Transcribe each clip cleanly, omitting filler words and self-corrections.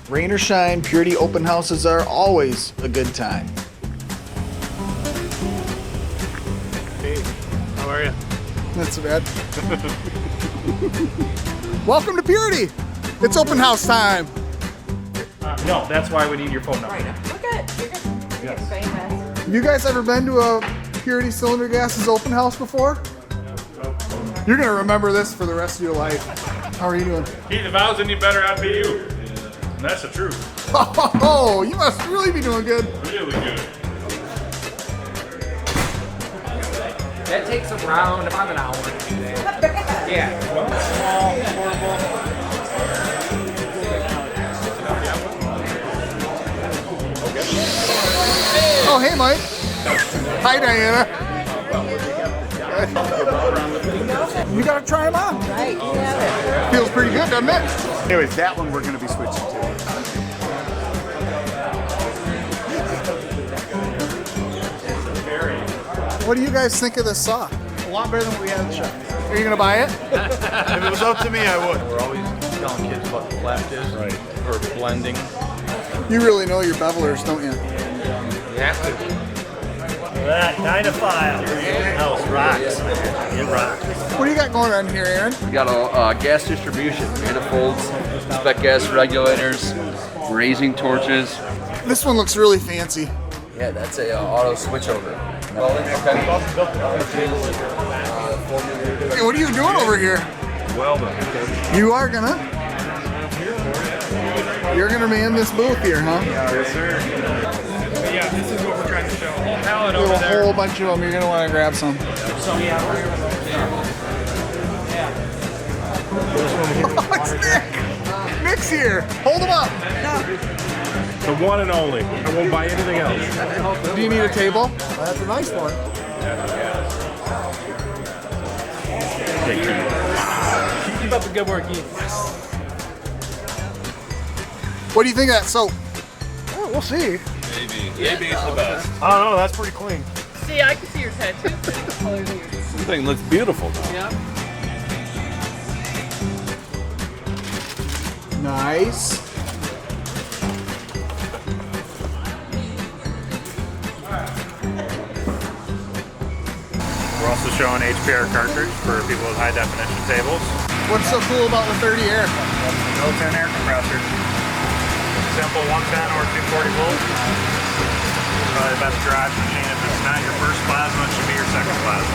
Rain or shine, Purity open houses are always a good time. Hey, how are you? Not so bad. Welcome to Purity. It's open house time. No, that's why we need your phone number. Look at you're getting famous. Have you guys ever been to a Purity Cylinder Gases open house before? You're gonna remember this for the rest of your life. How are you doing? Keith, if I was any better, I'd be you. And that's the truth. Oh, you must really be doing good. Really good. That takes around about an hour. Yeah. Small, portable. Oh, hey, Mike. Hi, Diana. You gotta try them on. Right, yeah. Feels pretty good, doesn't it? Anyways, that one we're going to be switching to. What do you guys think of this saw? A lot better than what we had in the shop. Are you gonna buy it? If it was up to me, I would. We're always telling kids what the cleft is, Right. for blending. You really know your bevelers, don't you? You have to. That 9 to 5. House rocks, man. It rocks. What do you got going on here, Aaron? We got a gas distribution, manifolds, spec gas regulators, grazing torches. This one looks really fancy. Yeah, that's a auto switchover. Hey, what are you doing over here? Welding. You are gonna? You're gonna man this booth here, huh? Yes, sir. But yeah, this is what we're trying to show. A whole pallet There's over a there. whole bunch of them. You're gonna want to grab some. It's Nick. Nick's here. Hold him up. The one and only. I won't buy anything else. Do you need a table? That's a nice one. Keep up the good work, Keith. What do you think of that soap? Oh, we'll see. Maybe it's the best. I don't know, that's pretty clean. See, I can see your tattoo. This thing looks beautiful though. Yeah. Nice. We're also showing HPR cartridge for people with high definition tables. What's so cool about the 30 air? Built-in air compressor. Simple 110 or 240 volt. Probably the best garage machine. If it's not your first plasma, it should be your second plasma.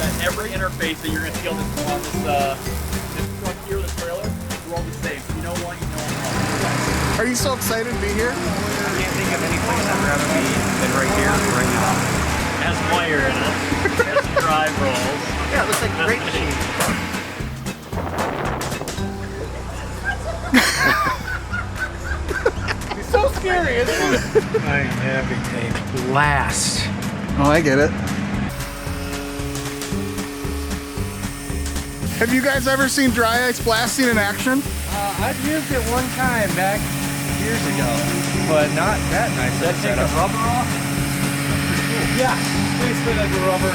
That every interface that you're going to see on this truck here, the trailer, are all the same. You know one, you know one. Are you so excited to be here? I can't think of any place I'd rather be than right here, right now. Has wire in it. Has some drive rolls. Yeah, it looks like a great machine. He's so scary, isn't he? I'm having a blast. Oh, I get it. Have you guys ever seen dry ice blasting in action? I've used it one time back years ago, but not that nice. That take a rubber off? Yeah, basically like a rubber.